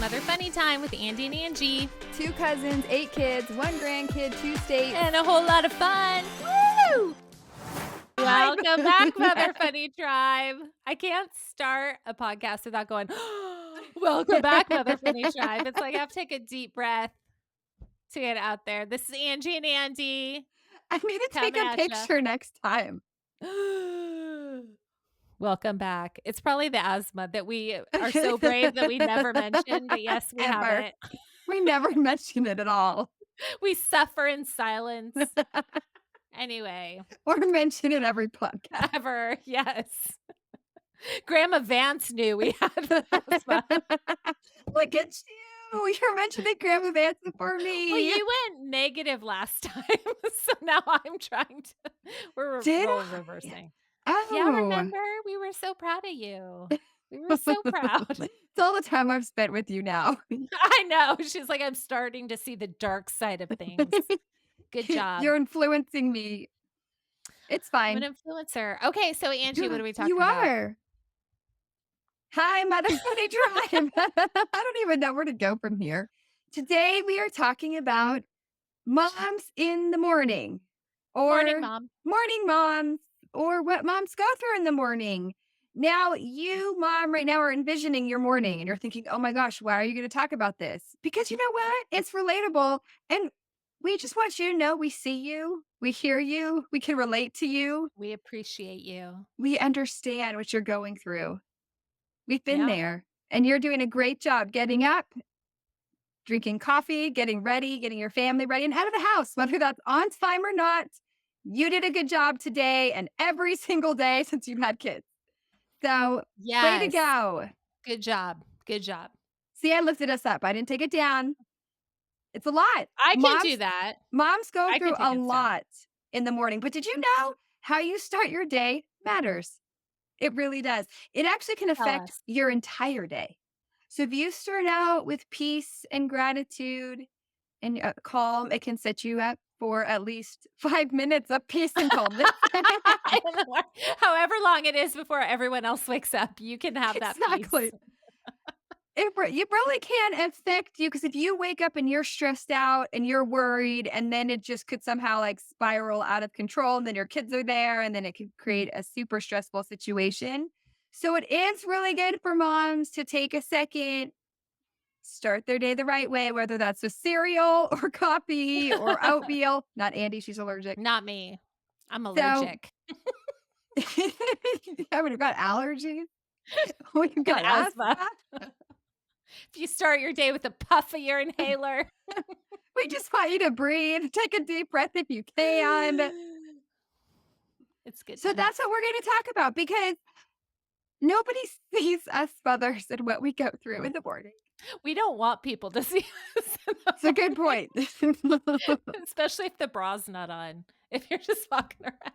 Mother Funny Time with Andie and Angie. 2 cousins, 8 kids, 1 grandkid, 2 states. And a whole lot of fun. Woo! Welcome back, Mother Funny Tribe. I can't start a podcast without going, welcome back, Mother Funny Tribe. It's like I have to take a deep breath to get out there. This is Andie and Angie. I need to take a picture next time. Welcome back. It's probably the asthma that we are so brave that we never mention, but yes, we have it. We never mention it at all. We suffer in silence. Anyway. Or mention it every podcast. Ever, yes. Grandma Vance knew we had asthma. Look at you. You're mentioning Grandma Vance for me. Well, you went negative last time, so now I'm trying to. We're reversing. Oh. Yeah, remember? We were so proud of you. We were so proud. It's all the time I've spent with you now. I know. She's like, I'm starting to see the dark side of things. Good job. You're influencing me. It's fine. I'm an influencer. Okay, so Angie, what are we talking about? You are. Hi, Mother Funny Tribe. I don't even know where to go from here. Today we are talking about moms in the morning. Or morning mom. Morning moms. Or what moms go through in the morning. Now, you, mom, right now are envisioning your morning and you're thinking, oh my gosh, why are you going to talk about this? Because you know what? It's relatable. And we just want you to know we see you, we hear you, we can relate to you. We appreciate you. We understand what you're going through. We've been there. And you're doing a great job getting up, drinking coffee, getting ready, getting your family ready and out of the house, whether that's on time or not. You did a good job today and every single day since you've had kids. So, way to go. Good job. Good job. See, I lifted us up. I didn't take it down. It's a lot. I can do that. Moms go through a lot in the morning. But did you know how you start your day matters? It really does. It actually can affect your entire day. So if you start out with peace and gratitude and calm, it can set you up for at least 5 minutes of peace and calmness. However long it is before everyone else wakes up, you can have that peace. You really can affect you because if you wake up and you're stressed out and you're worried and then it just could somehow like spiral out of control and then your kids are there and then it could create a super stressful situation. So it is really good for moms to take a second, start their day the right way, whether that's with cereal or coffee or oatmeal. Not Andy, she's allergic. Not me. I'm allergic. So, haven't you got allergies? You've got asthma. If you start your day with a puff of your inhaler. We just want you to breathe. Take a deep breath if you can. It's good. So that's what we're going to talk about because nobody sees us mothers and what we go through in the morning. We don't want people to see us. It's a good point. Especially if the bra's not on. If you're just walking around.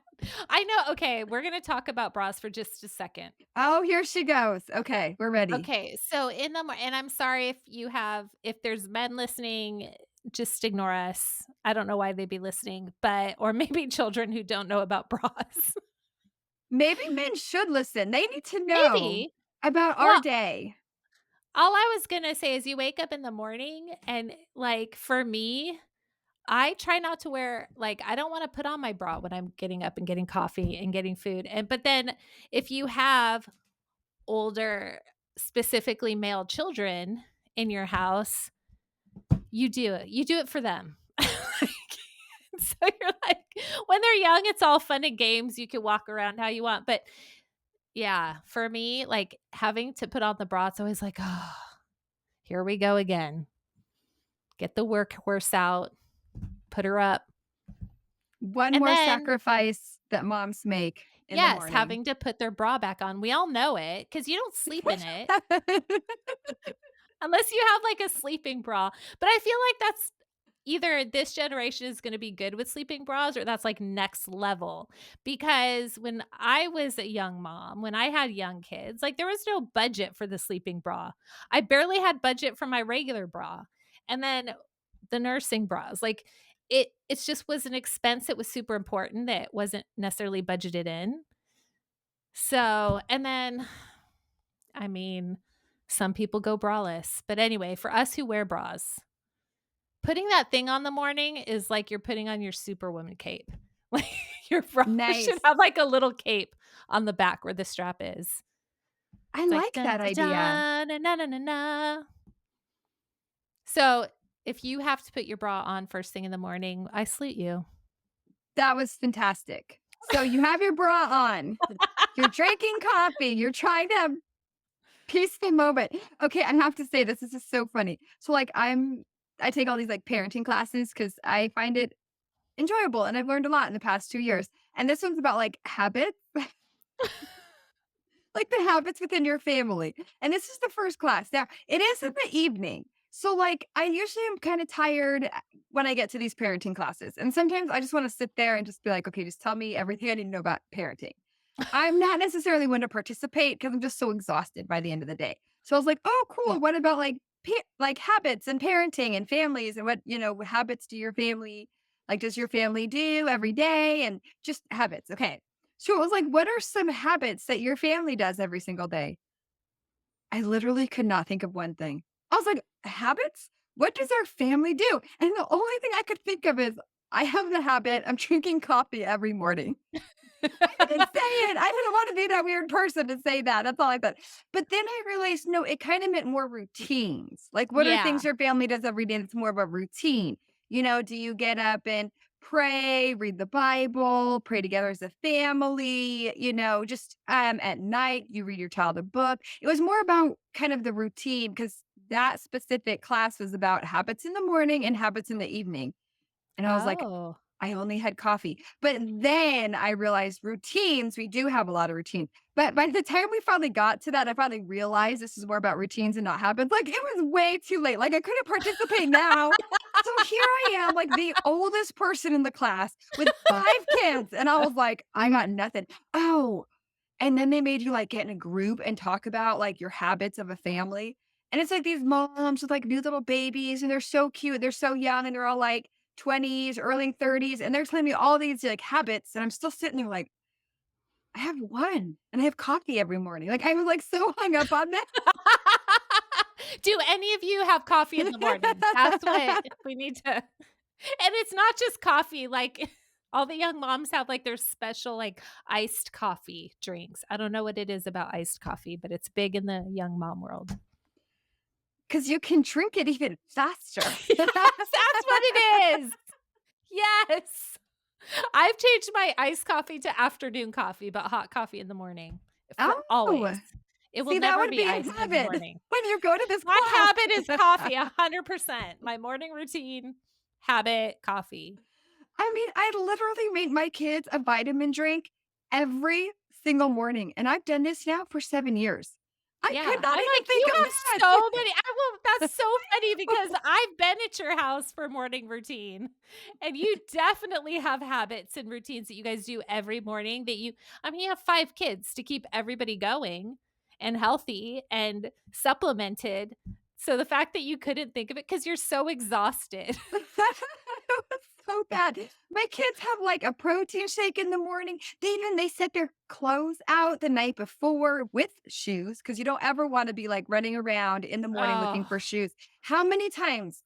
I know. Okay, we're going to talk about bras for just a second. Oh, here she goes. Okay, we're ready. Okay, so and I'm sorry if there's men listening, just ignore us. I don't know why they'd be listening, or maybe children who don't know about bras. Maybe men should listen. They need to know about our day. All I was going to say is you wake up in the morning and like for me, I try not to wear, I don't want to put on my bra when I'm getting up and getting coffee and getting food. But then if you have older, specifically male children in your house, you do it. You do it for them. So you're like, when they're young, it's all fun and games. You can walk around how you want. But yeah, for me, having to put on the bra, it's always like, oh, here we go again. Get the workhorse out. Put her up. One more sacrifice that moms make in the morning. Having to put their bra back on. We all know it because you don't sleep in it. Unless you have a sleeping bra. But I feel like that's either this generation is going to be good with sleeping bras or that's next level. Because when I was a young mom, when I had young kids, there was no budget for the sleeping bra. I barely had budget for my regular bra. And then the nursing bras, it just was an expense that was super important that wasn't necessarily budgeted in. So, and then, I mean, Some people go braless. But anyway, for us who wear bras, putting that thing on the morning is like you're putting on your superwoman cape. Like, your bra should Nice. have, like, a little cape on the back where the strap is. I It's like, like "Dun, that da, idea. da, na, na, na, na, na." So, if you have to put your bra on first thing in the morning, I salute you. That was fantastic. So you have your bra on. You're drinking coffee. You're trying to have peaceful moment. Okay, I have to say this is so funny. So like I take all these like parenting classes because I find it enjoyable and I've learned a lot in the past 2 years. And this one's about like habits, like the habits within your family. And this is the first class. Now it is in the evening. So like I usually am kind of tired when I get to these parenting classes. And sometimes I just want to sit there and just be like, okay, just tell me everything I need to know about parenting. I'm not necessarily one to participate because I'm just so exhausted by the end of the day. So I was like, "Oh, Yeah. cool. What about like like habits and parenting and families and what habits do your family like does your family do every day and just habits." Okay. So it was like, "What are some habits that your family does every single day?" I literally could not think of one thing. I was like, "Habits? What does our family do?" And the only thing I could think of is I have the habit of drinking coffee every morning. I didn't say it. I didn't want to be that weird person to say that. That's all I thought. But then I realized, no, it kind of meant more routines. Like, what are Yeah. things your family does every day? It's more of a routine. Do you get up and pray, read the Bible, pray together as a family? Just at night, you read your child a book. It was more about kind of the routine because that specific class was about habits in the morning and habits in the evening. And I was like, Oh. I only had coffee. But then I realized routines, we do have a lot of routines. But by the time we finally got to that, I finally realized this is more about routines and not habits. Like it was way too late. Like I couldn't participate now. So here I am, like the oldest person in the class with 5 kids. And I was like, I got nothing. Oh, and then they made you, like, get in a group and talk about, like, your habits of a family, and it's, like, these moms with, like, new little babies, and they're so cute, they're so young, and they're all, like, 20s, early 30s, and they're telling me all these, like, habits, and I'm still sitting there like, "I have one, and I have coffee every morning." Like, I was, like, so hung up on that. Do any of you have coffee in the morning? That's what we need to and it's not just coffee, like, all the young moms have, like, their special, like, iced coffee drinks. I don't know what it is about iced coffee, but it's big in the young mom world. Because you can drink it even faster. Yes, that's what it is! Yes. I've changed my iced coffee to afternoon coffee, but hot coffee in the morning for Oh, always. It will see, that never would be be a iced in the habit morning. when you go to this My habit is class. coffee 100%. My morning routine, habit, coffee. I mean, I literally make my kids a vitamin drink every single morning, and I've done this now for 7 years. I Yeah, could not I'm even like, "You think have of so many." I will that's so funny because that. I've been at your house for morning routine, and you definitely have habits and routines that you guys do every morning that you have 5 kids to keep everybody going and healthy and supplemented. So the fact that you couldn't think of it because 'cause you're so exhausted. It was so bad. My kids have, like, a protein shake in the morning. They set their clothes out the night before with shoes because you don't ever wanna be, like, running around in the morning looking Oh, for shoes. How many times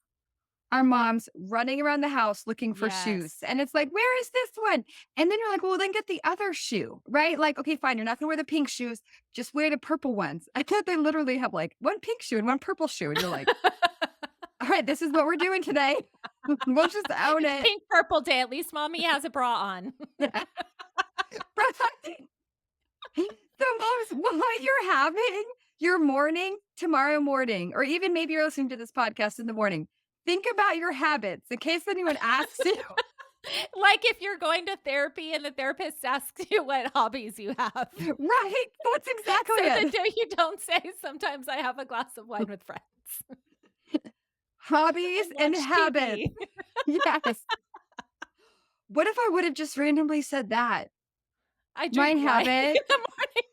our moms running around the house looking for shoes. yes. And it's like, where is this one? And then you're like, well, then get the other shoe, right? Like, okay, fine. You're not going to wear the pink shoes. Just wear the purple ones. I thought they literally have like one pink shoe and one purple shoe. And you're like, all right, this is what we're doing today. We'll just own It's it. pink purple day, at least mommy has a bra on. Right? So, moms, while you're having your morning tomorrow morning, or even maybe you're listening to this podcast in the morning, think about your habits in case anyone asks you. Like if you're going to therapy and the therapist asks you what hobbies you have. Right, that's exactly So that it. you don't say, "Sometimes I have a glass of wine with friends Hobbies and and watch habits. TV." Yes. What if I would have just randomly said that? I My drink wine in habit, the morning.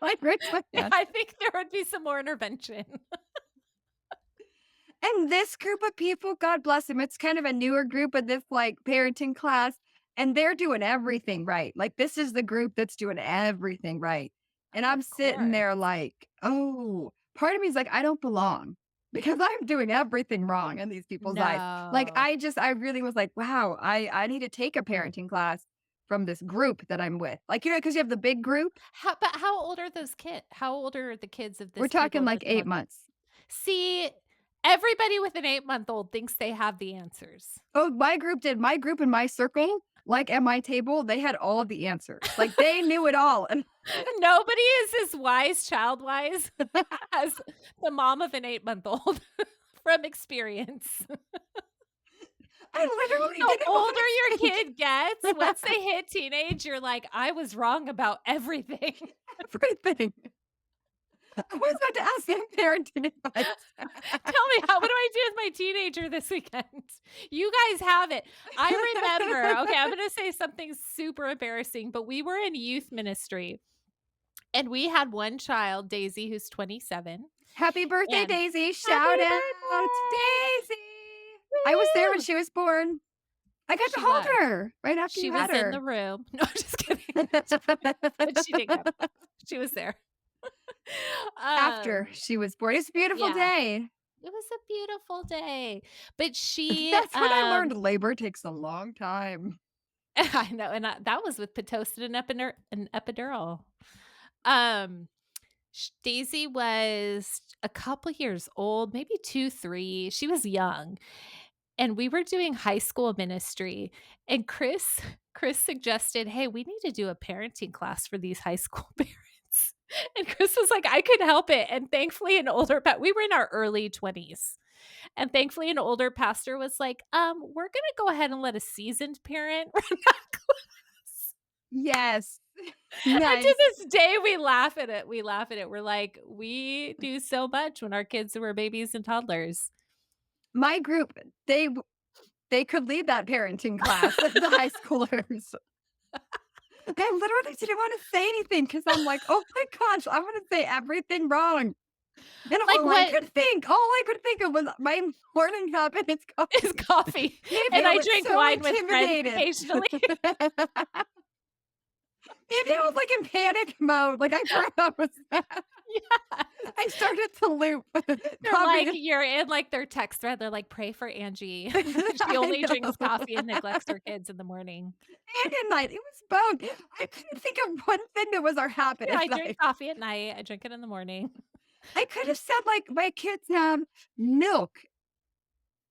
like Rick Yeah, Smith. I think there would be some more intervention. And this group of people, God bless them, it's kind of a newer group in this, like, parenting class, and they're doing everything right. Like, this is the group that's doing everything right. And I'm Of sitting course. there like, Oh, part of me is like, I don't belong because I'm doing everything wrong in these people's eyes. Like, No. I really was like, wow, I need to take a parenting class from this group that I'm with. Like, because you have the big group. How old are those kids? How old are the kids of We're this talking people like that you're 8 months. See, everybody with an 8-month-old thinks they have the answers. Oh, my group did. My group and my circle, like at my table, they had all of the answers. Like they knew it all. And Nobody is as wise child-wise as the mom of an 8-month-old from experience. I literally The didn't want older to your think kid gets, once they hit teenage, you're like, "I was wrong about everything." everything. I was about to ask them parenting advice. Tell me, what do I do with my teenager this weekend? You guys have it. I remember okay, I'm gonna say something super embarrassing, but we were in youth ministry, and we had one child, Daisy, who's 27, Happy birthday, and Daisy. happy Shout out, birthday! Daisy. I was there when Woo! she was born. I got to She hold was. her right after She you had was in the her. room. No, just kidding. But she didn't come. She was there. After Um, she was born. It's a beautiful yeah, day. it was a beautiful day, but she, That's when I learned labor takes a long time. I know, and that was with Pitocin and epidural. Um, Daisy was a couple years old, maybe 2, 3. She was young, and we were doing high school ministry, and Chris suggested, "Hey, we need to do a parenting class for these high school parents." And Chris was like, "I could help it." And thankfully, an older we were in our early 20s. And thankfully, an older pastor was like, we're gonna go ahead and let a seasoned parent run that class." Yes. And to Nice. this day, we laugh at it. We laugh at it. We're like, we do so much when our kids were babies and toddlers. My group, they could lead that parenting class, the high schoolers. I literally didn't want to say anything because I'm like, oh my gosh, I'm going to say everything wrong. And Like what all I could think of was my morning cup and it's is coffee. coffee? Maybe And I I was drink so wine with friends intimidated. occasionally. Maybe I was like in panic mode. Like I forgot was Yeah. I started to loop. They're like, Coffee. you're in like their text thread. They're like, pray for Angie. She I only drinks know. coffee and neglects her kids in the morning. And at night. It was both. I couldn't think of one thing that was our habit Yeah, at I drink night. coffee at night. I drink it in the morning. I could have said like my kids have milk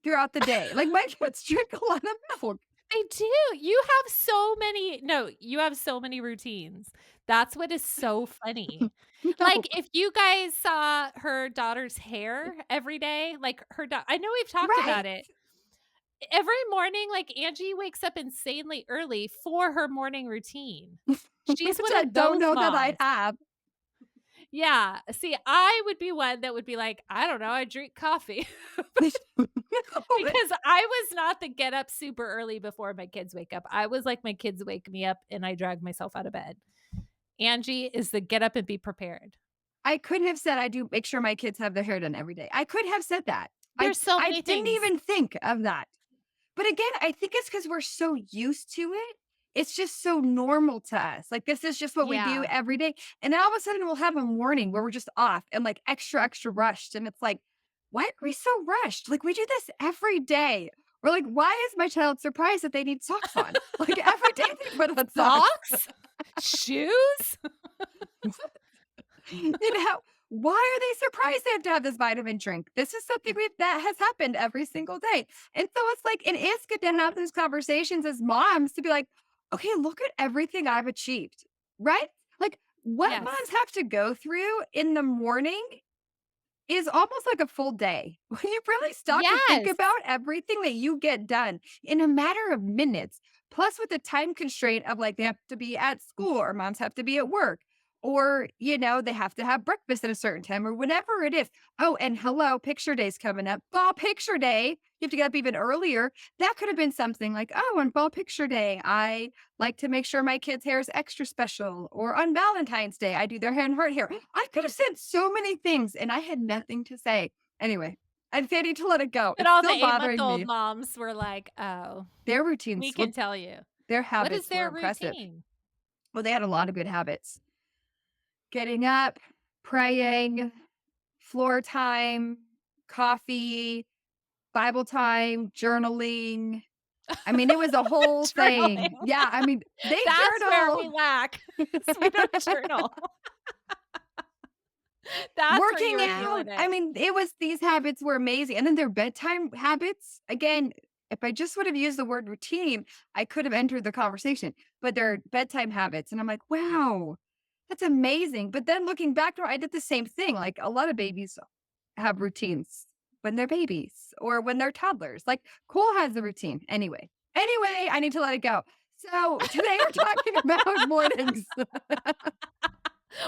throughout the day. Like my kids drink a lot of milk. They do. You have so many no, you have so many routines. That's what is so funny. No. Like, if you guys saw her daughter's hair every day, like, I know we've talked Right. about it. Every morning, like, Angie wakes up insanely early for her morning routine. She's Which one I of don't those know that I moms. have. Yeah. See, I would be one that would be like, "I don't know, I drink coffee." Because I was not the get up super early before my kids wake up. I was like, my kids wake me up and I drag myself out of bed. Angie is the get up and be prepared. I could have said I do make sure my kids have their hair done every day. I could have said that. There's so I many didn't things. even think of that. But again, I think it's because 'cause we're so used to it. It's just so normal to us. Like, this is just what we do Yeah. every day. And then all of a sudden, we'll have a morning where we're just off and, like, extra, extra rushed, and it's like, "Why are we so rushed? Like, we do this every day." We're like, "Why is my child surprised that they need socks on?" Like, every day they put on socks. Socks? Shoes? You know, why are they surprised they have to have this vitamin drink? This is something that has happened every single day. And so it's like, it is good to have those conversations as moms to be like, okay, look at everything I've achieved, right? Like what moms Yes. have to go through in the morning is almost like a full day. When you really stop to think Yes. about everything that you get done in a matter of minutes, plus with the time constraint of like they have to be at school or moms have to be at work or, they have to have breakfast at a certain time or whatever it is. Oh, and hello, picture day's coming up. Fall picture day. You have to get up even earlier. That could have been something like, oh, on fall picture day, I like to make sure my kids' hair is extra special. Or on Valentine's Day, I do their hair and heart hair. I could have said so many things and I had nothing to say. Anyway, I'd say I need to let it go. But It's all the still bothering eight-month-old me. moms were like, "Oh, Their we routines, can tell you." their What is habits were their impressive. routine? Well, they had a lot of good habits. Getting up, praying, floor time, coffee, Bible time, journaling. I mean, it was a whole thing. Journaling. Yeah, I mean, they That's where we journal. lack, is we don't journal. That's where you Working were out. feeling I it. mean, it was these habits were amazing, and then their bedtime habits, again, if I just would have used the word routine, I could have entered the conversation, but their bedtime habits, and I'm like, "Wow, that's amazing." But then looking back I did the same thing, like, a lot of babies have routines when they're babies or when they're toddlers, like, Cole has a routine. Anyway, I need to let it go. So, today we're talking about mornings.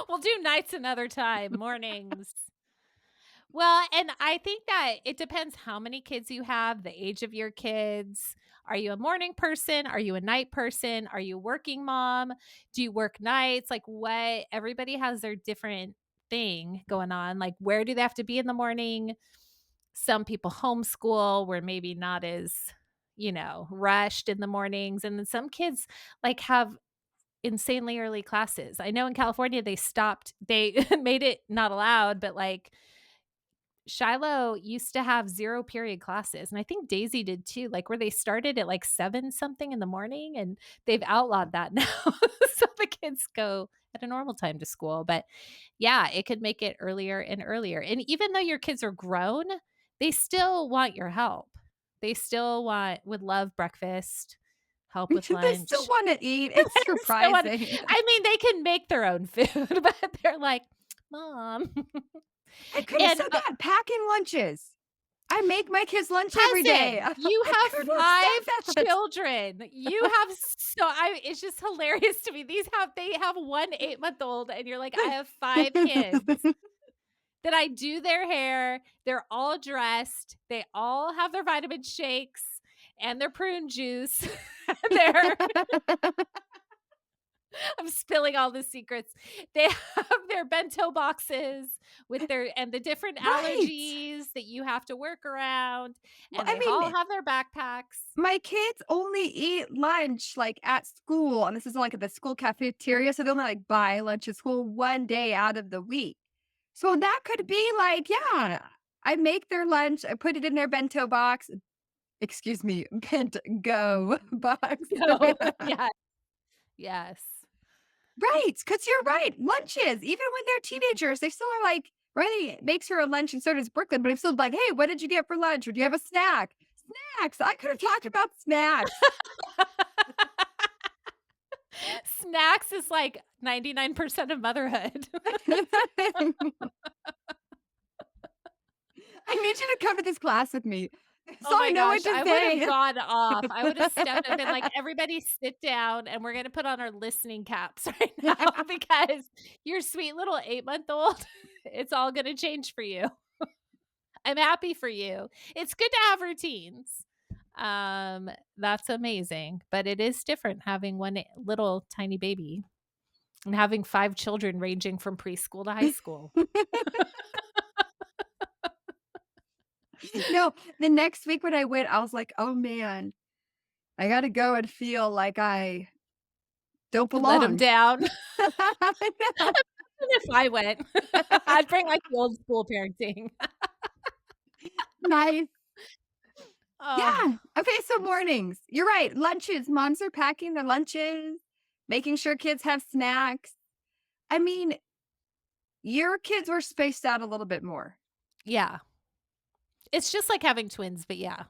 We'll do nights another time, mornings. Well, and I think that it depends how many kids you have, the age of your kids. Are you a morning person? Are you a night person? Are you a working mom? Do you work nights? Like what everybody has their different thing going on. Like where do they have to be in the morning? Some people homeschool where maybe not as, rushed in the mornings. And then some kids like have insanely early classes. I know in California they made it not allowed, but like Shiloh used to have 0 period classes, and I think Daisy did too, like, where they started at, like, 7 something in the morning, and they've outlawed that now. So the kids go at a normal time to school, but, yeah, it could make it earlier and earlier, and even though your kids are grown, they still want your help. They still would love breakfast, help with They still lunch. wanna eat. They It's still want surprising. I mean, they can make their own food, but they're like, "Mom." I could have And, said that, packing lunches. I make my kids lunch every day. cousin, I you have could have 5 said that. children. You have so I it's just hilarious to me. They have 1 eight-month-old, and you're like, "I have 5 kids that I do their hair, they're all dressed, they all have their vitamin shakes and their prune juice." They're I'm spilling all the secrets. They have their bento boxes with the different Right. allergies that you have to work around, Well, and I they all mean, have their backpacks. my kids only eat lunch, like, at school, and this is, like, at the school cafeteria, so they only, like, buy lunch at school 1 day out of the week. So that could be, like, yeah, I make their lunch, I put it in their bento box, excuse me, bent go box. So, yeah, yes. Right, because 'cause you're right, lunches, even when they're teenagers, they still are like, Riley makes her a lunch and so does Brooklyn, but I'm still like, "Hey, what did you get for lunch? Or do you have a snack?" Snacks, I could have talked about snacks. Snacks is like 99% of motherhood. I need you to come to this class with me, so Oh I my know what gosh, to I would have say. gone off. I would have stepped and been like, "Everybody sit down, and we're gonna put on our listening caps right now because your sweet little eight-month-old, it's all gonna change for you." I'm happy for you. It's good to have routines. That's amazing, but it is different having one little tiny baby and having 5 children ranging from preschool to high school. No, the next week when I went, I was like, "Oh, man, I gotta go and feel like I don't Let them belong." down. I know. If I went, I'd bring, like, the old school parenting. Nice. Oh, Yeah. Okay, so mornings. You're right. Lunches. Moms are packing their lunches, making sure kids have snacks. I mean, your kids were spaced out a little bit more. yeah. It's just like having twins, but yeah.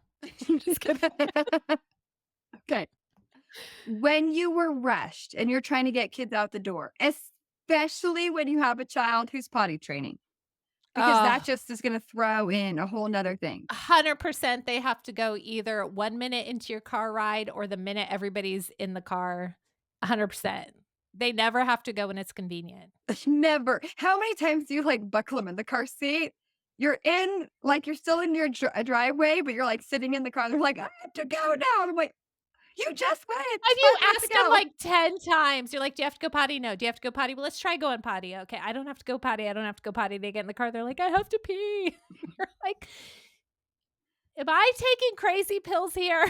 Just kidding. Okay. When you were rushed and you're trying to get kids out the door, especially when you have a child who's potty training, because that Oh, just is going to throw in a whole nother thing. 100% they have to go either 1 minute into your car ride or the minute everybody's in the car, 100%. They never have to go when it's convenient. Never. How many times do you like buckle them in the car seat? You're in, like, you're still in your driveway, but you're like sitting in the car. They're like, I have to go now. I'm like, you just went Have you 5 minutes asked them ago. like 10 times? You're like, "Do you have to go potty?" "No." "Do you have to go potty?" "Well, let's try going potty." "Okay, I don't have to go potty, I don't have to go potty." They get in the car, they're like, "I have to pee." You're like, "Am I taking crazy pills here?"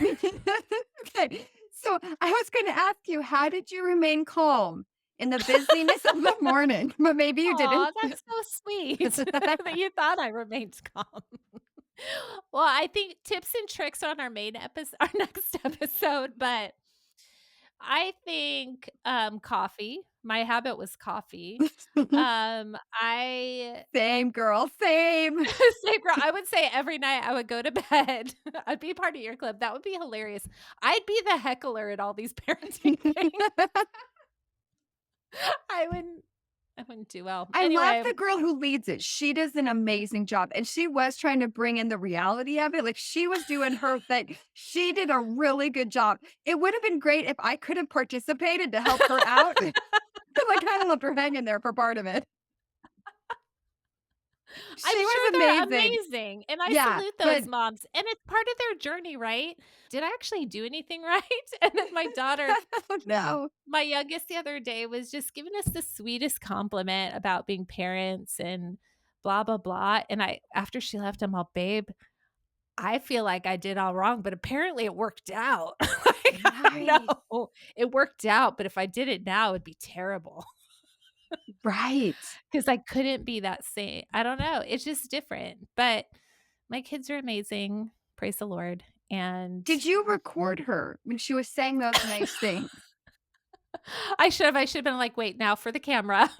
Okay. So I was going to ask you, how did you remain calm? in the busyness of the morning, but maybe you didn't. Aw, that's so sweet that you thought I remained calm. Well, I think tips and tricks on our main episode, our next episode, but I think, coffee. My habit was coffee. I Same, girl, same. same girl, I would say every night I would go to bed. I'd be part of your club. That would be hilarious. I'd be the heckler at all these parenting things. I wouldn't I wouldn't do well. I love Anyway, the girl who leads it. She does an amazing job, and she was trying to bring in the reality of it, like, she was doing her thing. She did a really good job. It would have been great if I could have participated to help her out, 'cause I kinda left her hanging there for part of it. I'm She sure was they're amazing. amazing, and I Yeah, salute but those moms, and it's part of their journey, right? Did I actually do anything right? And then my daughter, no. my youngest the other day was just giving us the sweetest compliment about being parents and blah, blah, blah, and I after she left, I'm all, "Babe, I feel like I did all wrong, but apparently it worked out." Like, I don't Right, know. It worked out, but if I did it now, it'd be terrible. right. 'Cause I couldn't be that same. I don't know, it's just different, but my kids are amazing, praise the Lord, and Did you record her when she was saying those nice things? I should have been like, "Wait, now for the camera."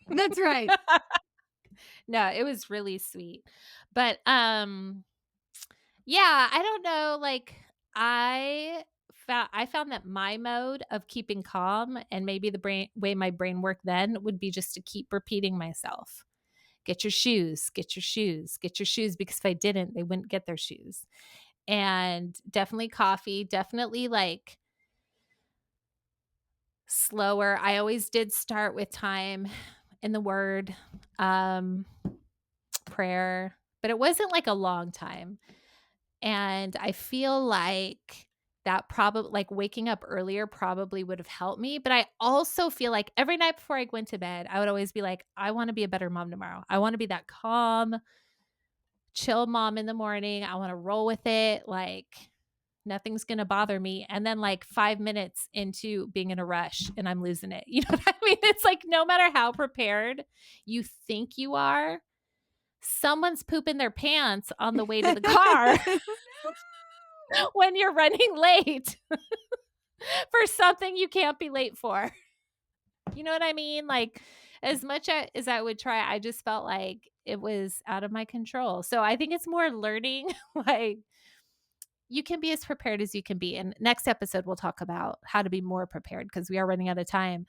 That's right. No, it was really sweet, but, yeah, I don't know, like, I found that my mode of keeping calm and maybe the brain way my brain worked then would be just to keep repeating myself. Get your shoes, get your shoes, get your shoes, because if I didn't, they wouldn't get their shoes. And definitely coffee, definitely like slower. I always did start with time in the word, um, prayer, but it wasn't like a long time. And I feel like that probably like waking up earlier probably would have helped me. But I also feel like every night before I went to bed, I would always be like, I want to be a better mom tomorrow. I want to be that calm, chill mom in the morning. I wanna roll with it, like, nothing's gonna bother me, and then, like, 5 minutes into being in a rush, and I'm losing it, you know what I mean? It's like no matter how prepared you think you are, someone's pooping their pants on the way to the car when you're running late for something you can't be late for. You know what I mean? Like, as much as I would try, I just felt like it was out of my control. So I think it's more learning, like, you can be as prepared as you can be. And next episode, we'll talk about how to be more prepared because we are running out of time.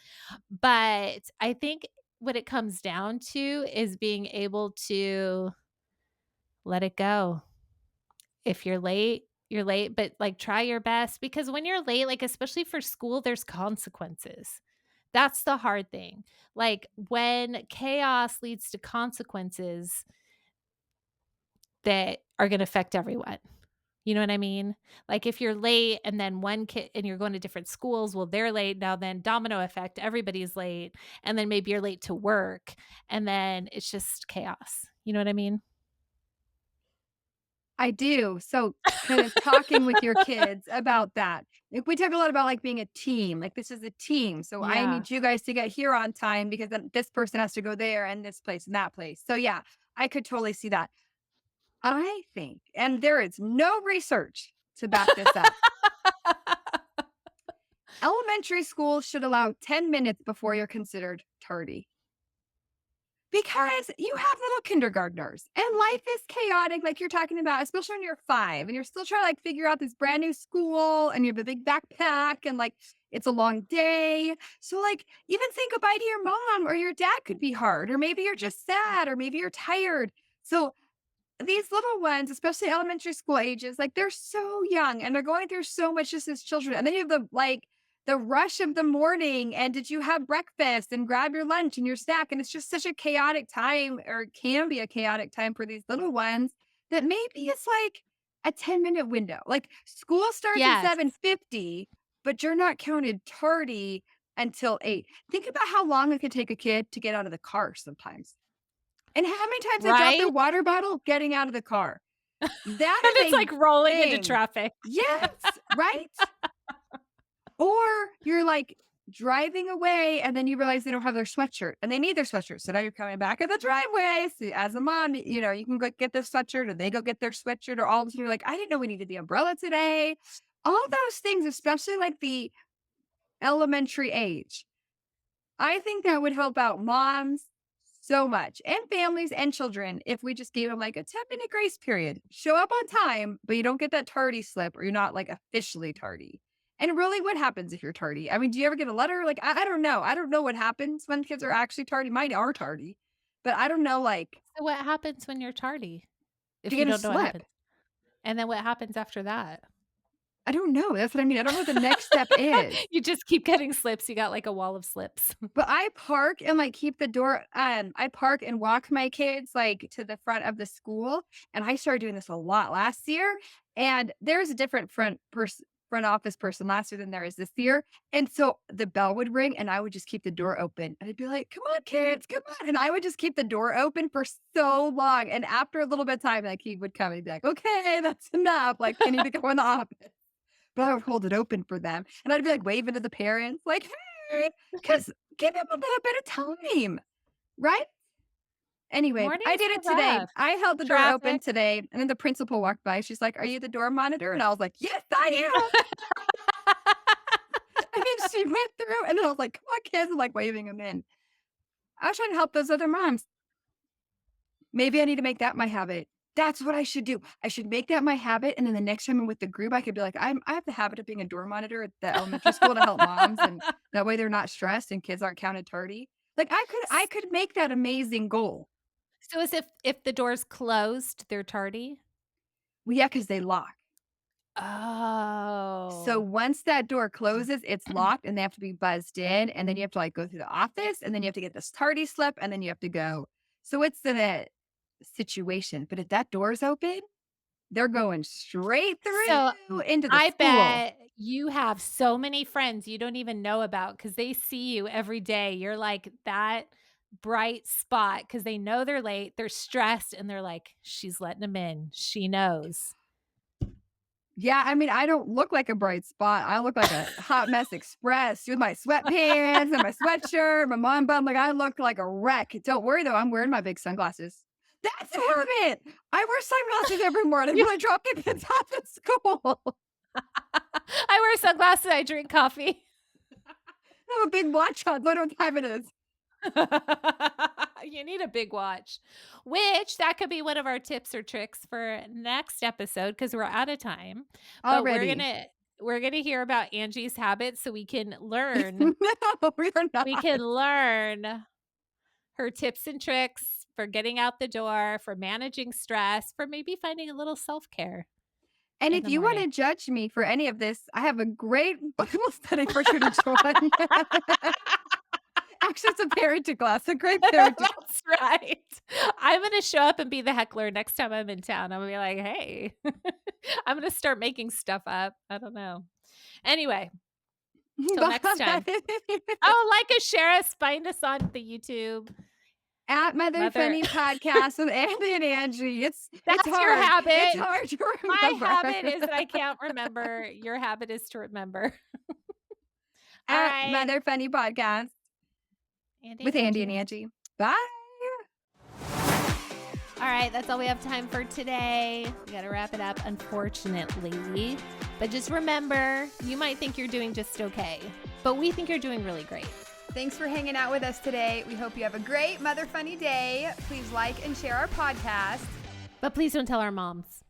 But I think what it comes down to is being able to let it go. If you're late, but like try your best because when you're late, like especially for school, there's consequences. That's the hard thing. Like when chaos leads to consequences that are going to affect everyone. You know what I mean? Like if you're late and then one kid and you're going to different schools, well, they're late. Now then domino effect, everybody's late. And then maybe you're late to work. And then it's just chaos. You know what I mean? I do. So, kind of talking with your kids about that. Like, we talk a lot about like being a team. Like, this is a team. So, I Yeah. need you guys to get here on time because then this person has to go there and this place and that place. So, yeah, I could totally see that. I think, and there is no research to back this up, elementary school should allow 10 minutes before you're considered tardy. Because you have little kindergartners and life is chaotic, like you're talking about, especially when you're 5 and you're still trying to like figure out this brand new school and you have a big backpack and like it's a long day. So, like, even saying goodbye to your mom or your dad could be hard, or maybe you're just sad, or maybe you're tired. So, these little ones, especially elementary school ages, like they're so young and they're going through so much just as children. And then you have the rush of the morning and did you have breakfast and grab your lunch and your snack? And it's just such a chaotic time, or it can be a chaotic time for these little ones, that maybe it's like a 10-minute window. Like school starts at Yes. 7:50, but you're not counted tardy until 8. Think about how long it could take a kid to get out of the car sometimes. And how many times they drop their Right? water bottle getting out of the car. And That is it's a like rolling into thing. traffic. Yes, right? Or you're like driving away, and then you realize they don't have their sweatshirt and they need their sweatshirt. So now you're coming back in the driveway. So as a mom, you can go get their sweatshirt or they go get their sweatshirt, or all of a sudden you're like, I didn't know we needed the umbrella today. All those things, especially like the elementary age. I think that would help out moms so much and families and children if we just gave them like a 10-minute grace period. Show up on time, but you don't get that tardy slip or you're not like officially tardy. And really, what happens if you're tardy? I mean, do you ever get a letter? Like, I don't know. I don't know what happens when kids are actually tardy. Mine are tardy, but I don't know, like, So what happens when you're tardy, do if you you get a don't know what slip? happens? And then what happens after that? I don't know. That's what I mean. I don't know what the next step is. You just keep getting slips, you got like a wall of slips. But I park and, like, keep the door I park and walk my kids, like, to the front of the school, and I started doing this a lot last year, and there's a different front office person last year than there is this year, and so the bell would ring, and I would just keep the door open, and I'd be like, "Come on, kids, come on," and I would just keep the door open for so long, and after a little bit of time, like, he would come and be like, "Okay, that's enough, like, I need to go in the office." But I would hold it open for them, and I'd be, like, waving to the parents, like, "Hey," 'cause give them a little bit of time, right? Anyway, I Mornings did are it today. rough. I held the door open Traffic. today, and then the principal walked by. She's like, "Are you the door monitor?" And I was like, "Yes, I am." And then she went through, and then I was like, "Come on, kids," and, like, waving them in. I was trying to help those other moms. Maybe I need to make that my habit. That's what I should do. I should make that my habit, and then the next time I'm with the group, I could be like, I have the habit of being a door monitor at the elementary school to help moms, and that way they're not stressed and kids aren't counted tardy. Like, I could make that amazing goal. So as if the door's closed, they're tardy? Well, yeah, because they lock. So Oh. once that door closes, it's locked and they have to be buzzed in, and then you have to, like, go through the office, and then you have to get this tardy slip, and then you have to go. So it's the situation, but if that door's open, they're going straight So, through into the I school. bet you have so many friends you don't even know about because they see you every day. You're like that bright spot because they know they're late, they're stressed, and they're like, "She's letting them in. She knows." Yeah, I mean, I don't look like a bright spot. I look like a hot mess express with my sweatpants and my sweatshirt, my mom bun. Like, I look like a wreck. Don't worry though, I'm wearing my big sunglasses. That's a habit. I wear sunglasses every morning You when I drop the kids off at school. I wear sunglasses, I drink coffee. I have a big watch on. So I know what time it is. You need a big watch, which that could be one of our tips or tricks for next episode because we're out of time. But we're Already. gonna we're gonna hear about Angie's habits so No, we are we can not. learn her tips and tricks for getting out the door, for managing stress, for maybe finding a little self-care And in if the you want morning. to judge me for any of this, I have a great Bible study for you to join. Actually, it's a parenting class, a great parenting. That's right. I'm gonna show up and be the heckler next time I'm in town. I'm gonna be like, "Hey." I'm gonna start making stuff up. I don't know. Anyway, till next time. Oh, like us, share us, find us on the YouTube. At Mother Mother Funny Podcast with Andie and Angie. It's That's your hard. It's habit. hard to My remember. habit is that I can't remember. Your habit is to remember. All At right. Mother Funny Podcast Andy with and Andie and Angie. Angie. Bye. All right, that's all we have time for today. We got to wrap it up, unfortunately. But just remember, you might think you're doing just okay, but we think you're doing really great. Thanks for hanging out with us today. We hope you have a great Mother Funny day. Please like and share our podcast. But please don't tell our moms.